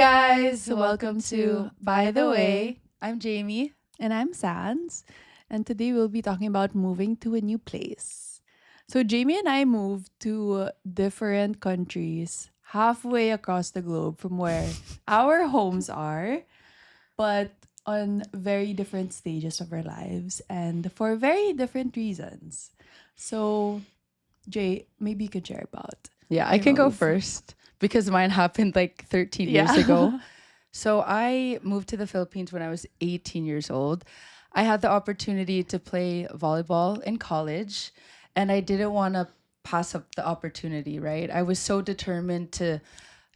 guys, welcome to By the Way. I'm Jamie. And I'm Sans. And today we'll be talking about moving to a new place. So, Jamie and I moved to different countries halfway across the globe from where our homes are, but on very different stages of our lives and for very different reasons. So, Jay, maybe you could share about Yeah, I your can go move. first because mine happened like 13 years ago. So I moved to the Philippines when I was 18 years old. I had the opportunity to play volleyball in college, and I didn't want to pass up the opportunity, right? I was so determined to,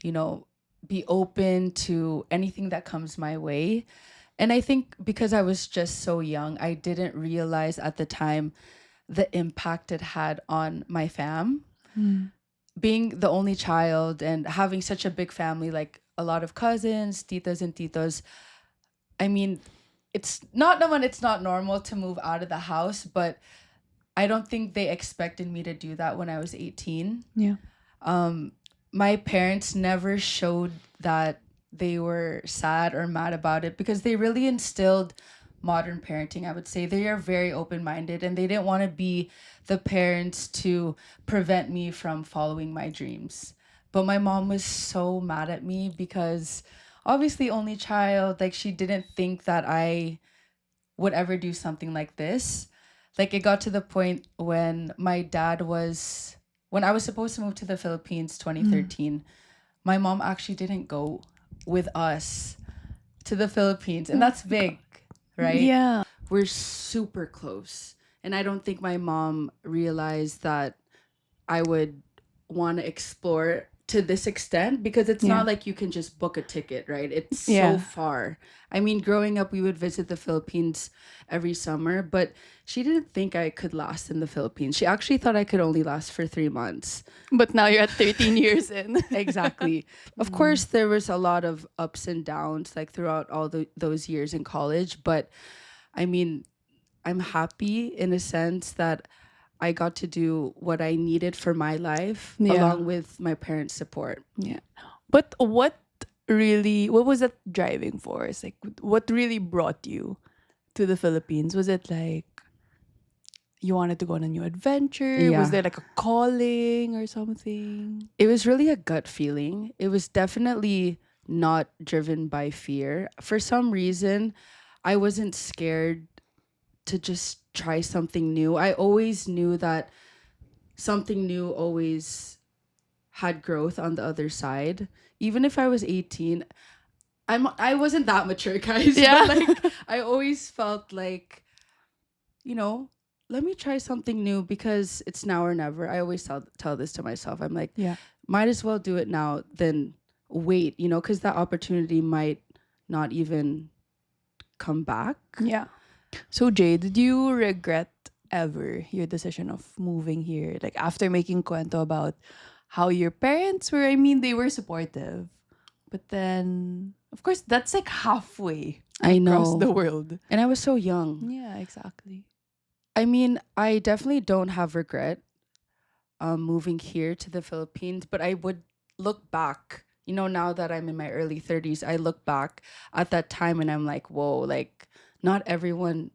you know, be open to anything that comes my way. And I think because I was just so young, I didn't realize at the time the impact it had on my fam. Mm. Being the only child and having such a big family, like a lot of cousins, titas and titos, I mean, it's not normal to move out of the house, but I don't think they expected me to do that when I was 18. Yeah. My parents never showed that they were sad or mad about it because they really instilled modern parenting. I would say they are very open-minded and they didn't want to be the parents to prevent me from following my dreams. But my mom was so mad at me because obviously only child, like she didn't think that I would ever do something like this. Like it got to the point when I was supposed to move to the Philippines Mm. 2013, my mom actually didn't go with us to the Philippines. And that's big, right? Yeah. We're super close. And I don't think my mom realized that I would want to explore to this extent because it's Yeah. not like you can just book a ticket, right? It's so Yeah. far. I mean, growing up, we would visit the Philippines every summer, but she didn't think I could last in the Philippines. She actually thought I could only last for 3 months. But now you're at 13 years in. Exactly. Of course, there was a lot of ups and downs like throughout those years in college, but I mean, I'm happy in a sense that I got to do what I needed for my life Yeah. along with my parents' support. Yeah. But what was that driving force? Like, what really brought you to the Philippines? Was it like you wanted to go on a new adventure? Was Yeah. there like a calling or something? It was really a gut feeling. It was definitely not driven by fear. For some reason, I wasn't scared to just try something new. I always knew that something new always had growth on the other side. Even if I was 18, I wasn't that mature, guys. Yeah. But like I always felt like, you know, let me try something new because it's now or never. I always tell this to myself. I'm like, Yeah. might as well do it now than wait, because that opportunity might not even come back. Yeah. So, Jay, did you regret ever your decision of moving here? Like, after making kwento about how your parents were, I mean, they were supportive. But then, of course, that's like halfway I across know. the world. And I was so young. Yeah, exactly. I mean, I definitely don't have regret moving here to the Philippines, but I would look back, now that I'm in my early 30s, I look back at that time and I'm like, whoa, like not everyone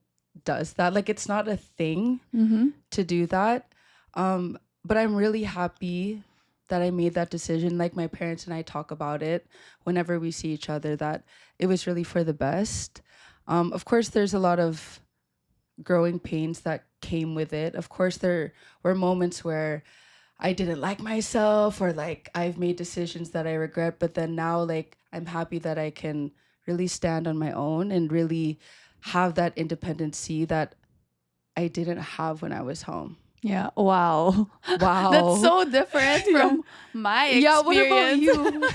does that. Like it's not a thing Mm-hmm. to do that. But I'm really happy that I made that decision. Like my parents and I talk about it whenever we see each other, that it was really for the best. Of course, there's a lot of growing pains that came with it. Of course, there were moments where I didn't like myself or like I've made decisions that I regret, but then now like I'm happy that I can really stand on my own and really have that independency that I didn't have when I was home. Yeah. Wow. Wow. That's so different from my experience. Yeah, what about you?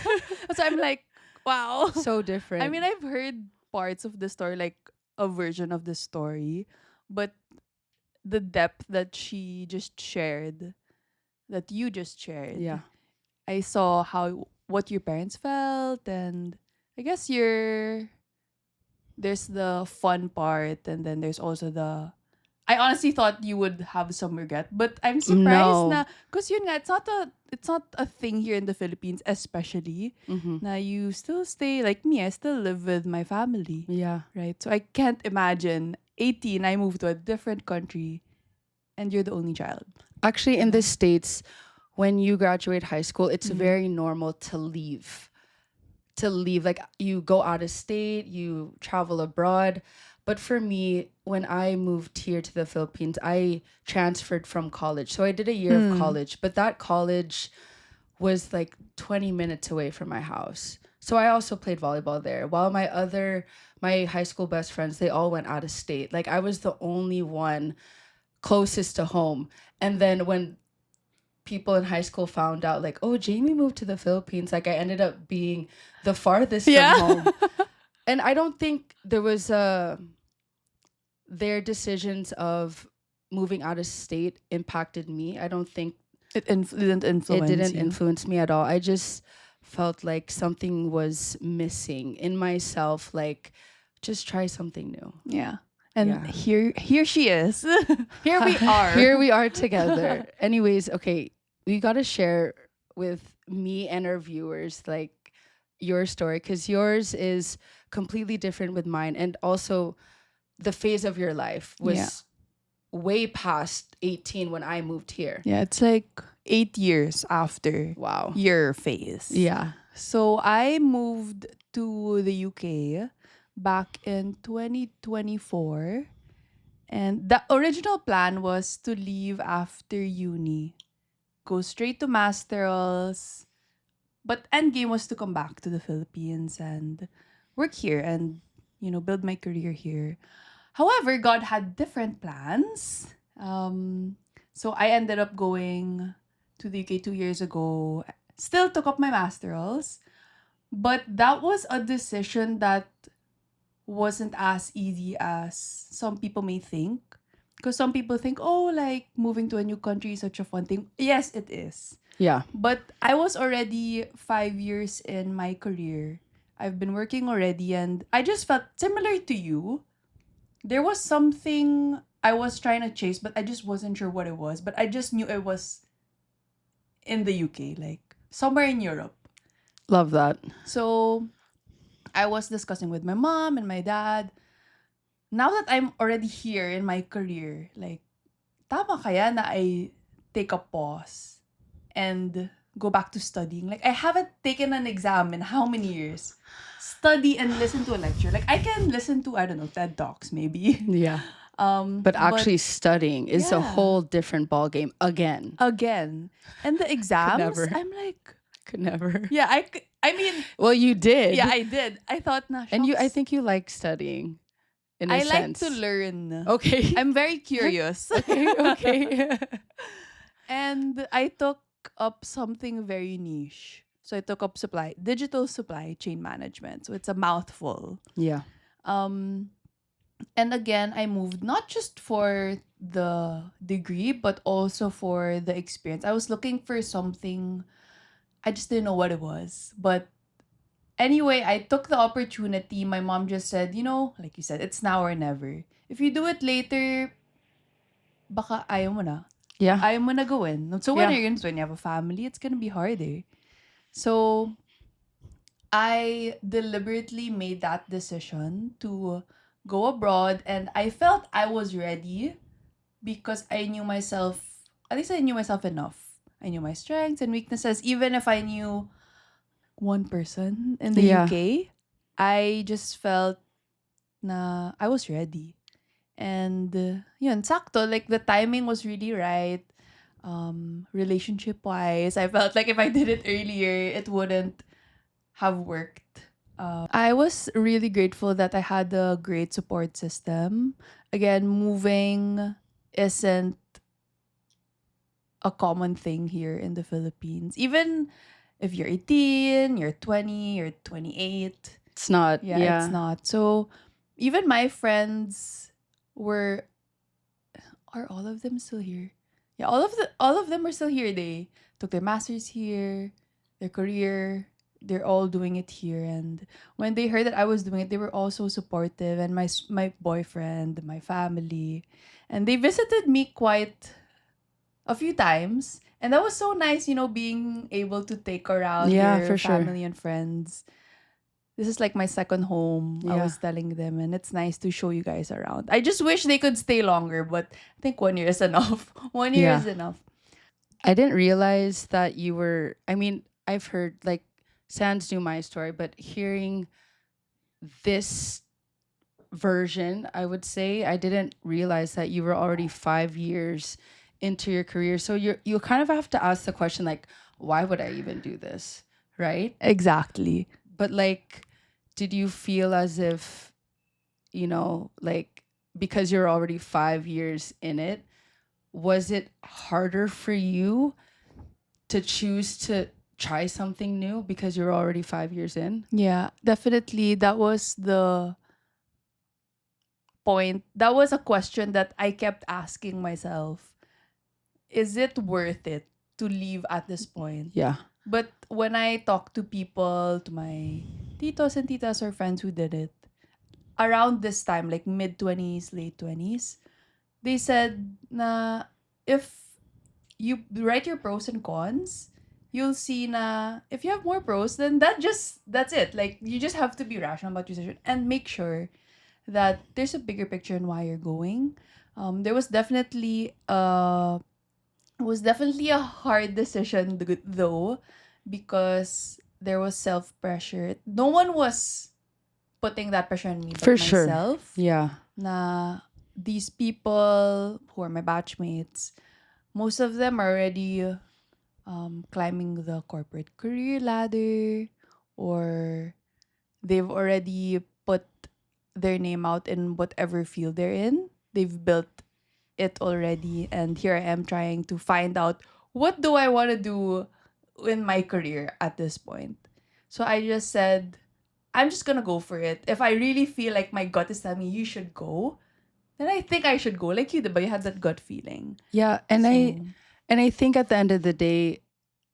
So I'm like, wow. So different. I mean, I've heard parts of the story, like a version of the story, but the depth that you just shared, yeah. I saw what your parents felt, and I guess there's the fun part, and then there's also the I honestly thought you would have some regret, but I'm surprised No. na because yun nga, it's not a thing here in the Philippines, especially Mm-hmm. na you still stay like me. I still live with my family, Yeah. right? So I can't imagine 18. I moved to a different country, and you're the only child. Actually, in the Diba? States, when you graduate high school, it's Mhm. very normal to leave. To leave, like you go out of state, you travel abroad. But for me, when I moved here to the Philippines, I transferred from college. So I did a year of Mm. college, but that college was like 20 minutes away from my house. So I also played volleyball there. While my high school best friends, they all went out of state. Like I was the only one closest to home. And then when people in high school found out like, oh, Jamie moved to the Philippines, like I ended up being the farthest from Yeah. home. And I don't think there was their decisions of moving out of state impacted me. I don't think Didn't it influence didn't you. influence me at all. I just felt like something was missing in myself, like just try something new. Yeah. And Yeah. here she is. Here we are. Here we are together. Anyways, okay, we got to share with me and our viewers like your story because yours is completely different with mine, and also the phase of your life Yeah. was way past 18 when I moved here. Yeah, it's like 8 years after Wow. your phase. Yeah. So I moved to the UK back in 2024. And the original plan was to leave after uni, go straight to masterals. But endgame was to come back to the Philippines and work here and, build my career here. However, God had different plans. So I ended up going to the UK 2 years ago. Still took up my masterals, but that was a decision that wasn't as easy as some people may think. Because some people think, oh, like moving to a new country is such a fun thing. Yes, it is. Yeah. But I was already 5 years in my career. I've been working already, and I just felt similar to you. There was something I was trying to chase, but I just wasn't sure what it was. But I just knew it was in the UK, like somewhere in Europe. Love that. So I was discussing with my mom and my dad. Now that I'm already here in my career, like, tama kaya na I take a pause and go back to studying? Like, I haven't taken an exam in how many years? Study and listen to a lecture. Like, I can listen to, I don't know, TED Talks maybe. Yeah. But actually studying is a yeah. whole different ball game again. Again. And the exams, never. I'm like, Could never. yeah, I mean, Well, you did. yeah, I did. I thought, na, And I shucks. think you like studying in a I like sense. to learn. Okay. I'm very curious. okay. And I took up something very niche. So I took up digital supply chain management. So it's a mouthful. Yeah. Um, and again, I moved not just for the degree, but also for the experience. I was looking for something, I just didn't know what it was. But anyway, I took the opportunity. My mom just said, like you said, it's now or never. If you do it later, baka ayaw mo na. Yeah. Ayaw mo na gawin. So when Yeah. when you have a family, it's gonna be harder. So I deliberately made that decision to go abroad, and I felt I was ready because I knew myself, at least I knew myself enough. I knew my strengths and weaknesses. Even if I knew one person in the Yeah. UK, I just felt na I was ready. And yun, sakto, like the timing was really right. Relationship wise, I felt like if I did it earlier, it wouldn't have worked. I was really grateful that I had a great support system. Again, moving isn't a common thing here in the Philippines. Even if you're 18, you're 20, you're 28. It's not. Yeah, it's not. So even my friends were are all of them still here? Yeah, all of them are still here. They took their masters here, their career they're all doing it here, and when they heard that I was doing it, they were all so supportive, and my boyfriend, my family, and they visited me quite a few times, and that was so nice, being able to take around Yeah, your for sure. family and friends. This is like my second home, I Yeah. was telling them, and it's nice to show you guys around. I just wish they could stay longer, but I think 1 year is enough. 1 year Yeah. is enough. I didn't realize that you were, I mean, I've heard like Sans knew my story, but hearing this version, I would say, I didn't realize that you were already 5 years into your career. So you kind of have to ask the question like, why would I even do this? Right? Exactly. But like, did you feel as if, like because you're already 5 years in it, was it harder for you to choose to try something new because you're already 5 years in? Yeah, definitely. That was the point. That was a question that I kept asking myself. Is it worth it to leave at this point? Yeah. But when I talk to people, to my titos and titas or friends who did it, around this time, like mid 20s, late 20s, they said na if you write your pros and cons, you'll see na if you have more pros, then that's it. Like you just have to be rational about your decision and make sure that there's a bigger picture in why you're going. There was definitely a hard decision though, because there was self pressure. No one was putting that pressure on me but For sure. myself. Yeah. Na these people who are my batchmates, most of them are already climbing the corporate career ladder, or they've already put their name out in whatever field they're in. They've built it already, and here I am trying to find out what do I want to do in my career at this point. So I just said, I'm just gonna go for it. If I really feel like my gut is telling me you should go, then I think I should go. Like you did, but you had that gut feeling. Yeah, and I So and I think at the end of the day,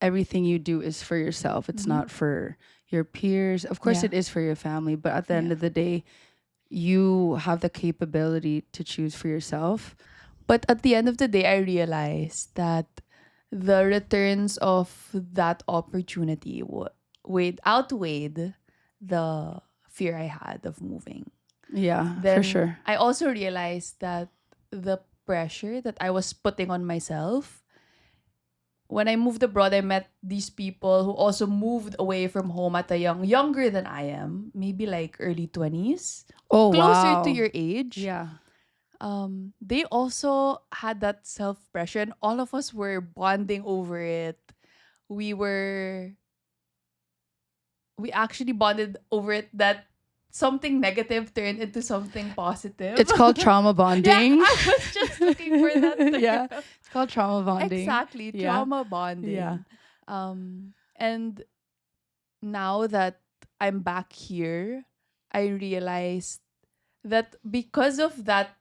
everything you do is for yourself. It's mhm. not for your peers. Of course, Yeah, it is for your family, but at the end yeah. of the day, you have the capability to choose for yourself. But at the end of the day, I realized that the returns of that opportunity outweighed the fear I had of moving. Yeah, for Then sure. I also realized that the pressure that I was putting on myself, when I moved abroad, I met these people who also moved away from home at a younger than I am, maybe like early 20s, Oh, closer to wow. your age. Yeah. They also had that self pressure, and all of us were bonding over it. We were we actually bonded over it that something negative turned into something positive. It's called trauma Yeah, bonding. I was just looking for that Yeah. term. It's called trauma bonding. Exactly, Yeah. trauma Yeah. bonding. And now that I'm back here, I realized that because of that,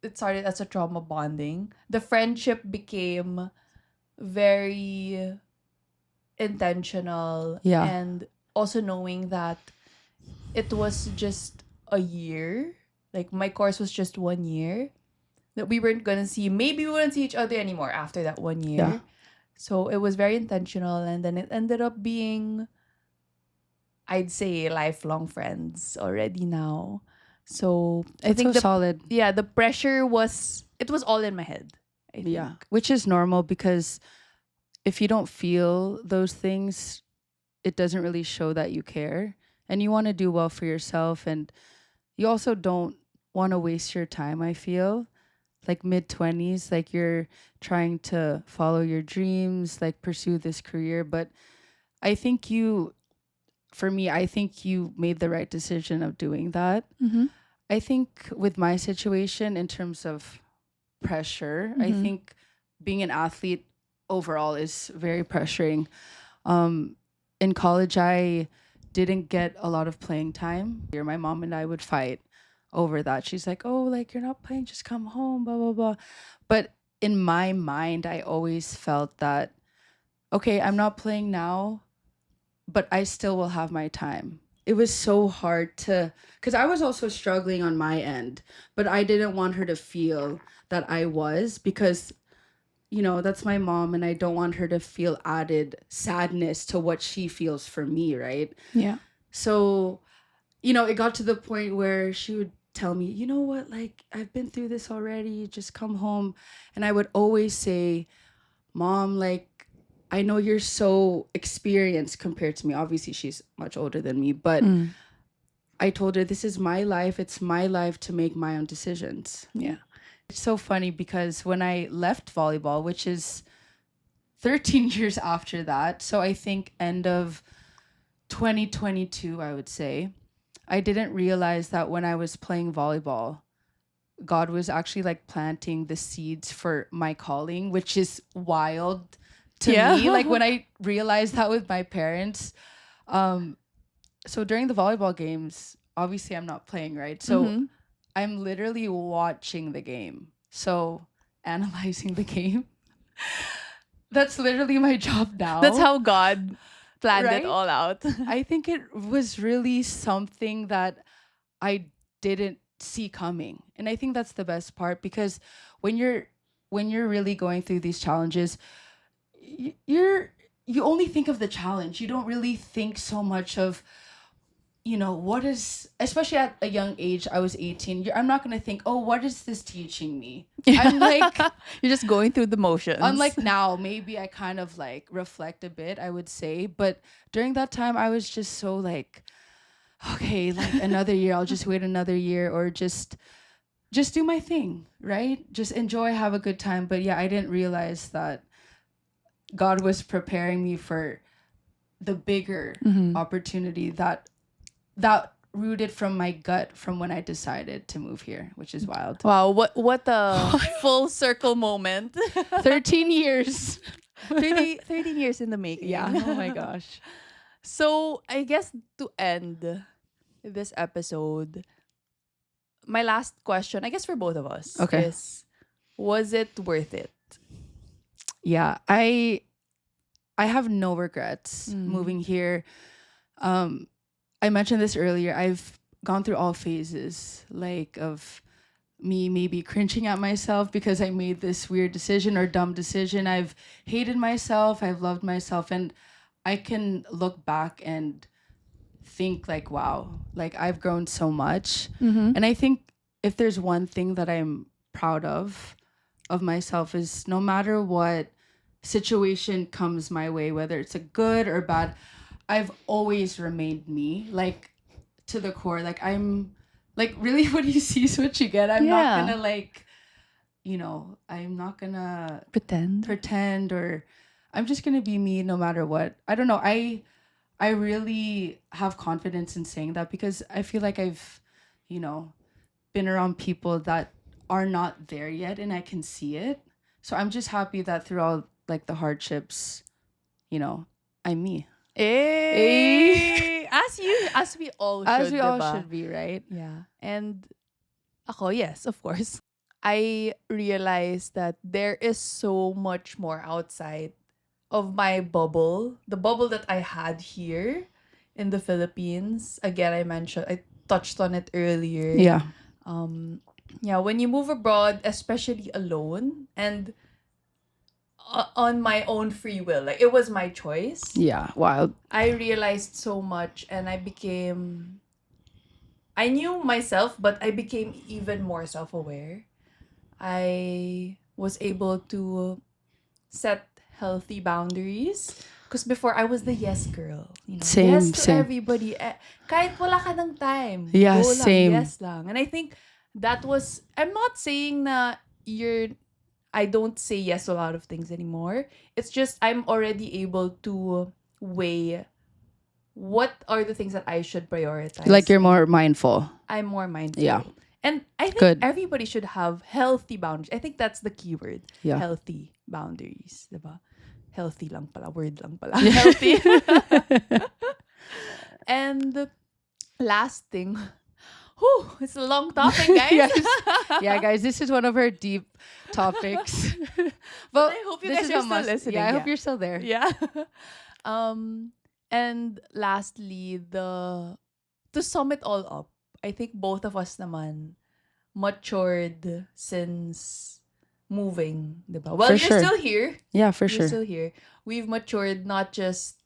it started as a trauma bonding. The friendship became very intentional, Yeah. and also knowing that it was just a year, like my course was just 1 year, that we weren't gonna see, maybe we wouldn't see each other anymore after that one Yeah. year. So it was very intentional, and then it ended up being, I'd say, lifelong friends already now. So I That's so think solid. the pressure was, it was all in my head, I Yeah. think. Which is normal because if you don't feel those things, it doesn't really show that you care and you want to do well for yourself. And you also don't want to waste your time, I feel. Like mid 20s, like you're trying to follow your dreams, like pursue this career. But I think for me, I think you made the right decision of doing that. Mm-hmm. I think with my situation in terms of pressure, I Mm-hmm. think being an athlete overall is very pressuring. Um, in college, I didn't get a lot of playing time. My mom and I would fight over that. She's like, "Oh, like you're not playing, just come home, blah blah blah." But in my mind, I always felt that okay, I'm not playing now, but I still will have my time. It was so hard to, because I was also struggling on my end, but I didn't want her to feel that I was, because, that's my mom, and I don't want her to feel added sadness to what she feels for me, right? Yeah. So, it got to the point where she would tell me, you know what, like, I've been through this already, just come home. And I would always say, Mom, like, I know you're so experienced compared to me. Obviously, she's much older than me, but Mm. I told her, this is my life. It's my life to make my own decisions. Yeah. It's so funny because when I left volleyball, which is 13 years after that, so I think end of 2022, I would say, I didn't realize that when I was playing volleyball, God was actually like planting the seeds for my calling, which is wild to Yeah. me. Like when I realized that with my parents. So during the volleyball games, obviously I'm not playing, right? So Mhm. I'm literally watching the game. So analyzing the game. That's literally my job now. That's how God planned it Right? all out. I think it was really something that I didn't see coming. And I think that's the best part, because when you're really going through these challenges, you only think of the challenge. You don't really think so much of, what is, especially at a young age, I was 18. I'm not going to think, "Oh, what is this teaching me?" I'm like, You're just going through the motions. unlike now, maybe I kind of like reflect a bit, I would say, but during that time I was just so like, okay, like another year, I'll just wait another year, or just do my thing, right? Just enjoy, have a good time. But yeah, I didn't realize that God was preparing me for the bigger Mhm. opportunity that rooted from my gut from when I decided to move here, which is wild. Wow, what a full circle moment. 13 years. 13 years in the making. Yeah. Oh my gosh. So, I guess to end this episode, my last question, I guess for both of us, Okay. is, was it worth it? Yeah, I have no regrets Mm. moving here. I mentioned this earlier. I've gone through all phases, like of me maybe cringing at myself because I made this weird decision or dumb decision. I've hated myself, I've loved myself, and I can look back and think like, wow, like I've grown so much. Mm-hmm. And I think if there's one thing that I'm proud of myself, is no matter what situation comes my way, whether it's a good or bad, I've always remained me, like to the core. Like I'm like, really, what you see is what you get. I'm Yeah. not gonna like, I'm not gonna pretend, or I'm just gonna be me no matter what. I don't know. I really have confidence in saying that because I feel like I've, been around people that are not there yet, and I can see it. So I'm just happy that through all like the hardships, I'm me. Eh. As we all As should, we all diba? should be, right? Yeah. And ako, yes, of course. I realized that there is so much more outside of my bubble. The bubble that I had here in the Philippines. Again, I touched on it earlier. Yeah. Yeah, when you move abroad, especially alone and on my own free will, like it was my choice. Yeah. Wild. I realized so much, and I knew myself, but I became even more self-aware. I was able to set healthy boundaries. Because before, I was the yes girl. Same, yes to same. everybody. Kahit wala ka ng time. Yeah, go lang, same. yes lang. And I think that was, I'm not saying na I don't say yes to a lot of things anymore. It's just I'm already able to weigh what are the things that I should prioritize. Like you're more mindful. I'm more mindful. Yeah. And I think Good. everybody should have healthy boundaries. I think that's the key word. Yeah. Healthy boundaries. Diba? Healthy lang pala. Word lang pala. Healthy. And the last thing. Whew, it's a long topic, guys. Yes. Yeah, guys, this is one of our deep topics. But I hope you this guys is are a still must. listening. Yeah, I hope Yeah. you're still there. Yeah. And lastly, the to sum it all up, I think both of us naman matured since moving, 'di ba? Well, For you're sure. still here. Yeah, for You're sure. still here. We've matured not just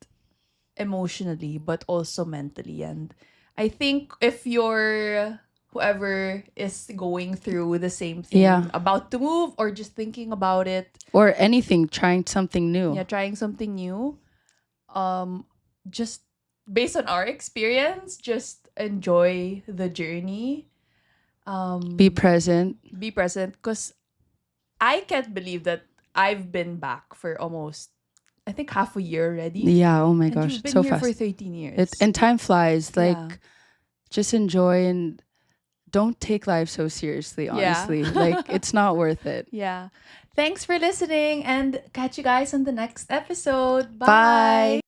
emotionally but also mentally. And I think if you're whoever is going through the same thing, Yeah. about to move or just thinking about it, Or anything, trying something new. yeah, trying something new, um just based on our experience, just enjoy the journey. Be um present. be present, because I can't believe that I've been back for almost, I think, half a year already. Yeah, oh my And gosh, you've been so here for fast. 13 years. And time flies. Yeah. Like, just enjoy and don't take life so seriously, Yeah. honestly. Like, it's not worth it. Yeah. Thanks for listening, and catch you guys on the next episode. Bye. Bye.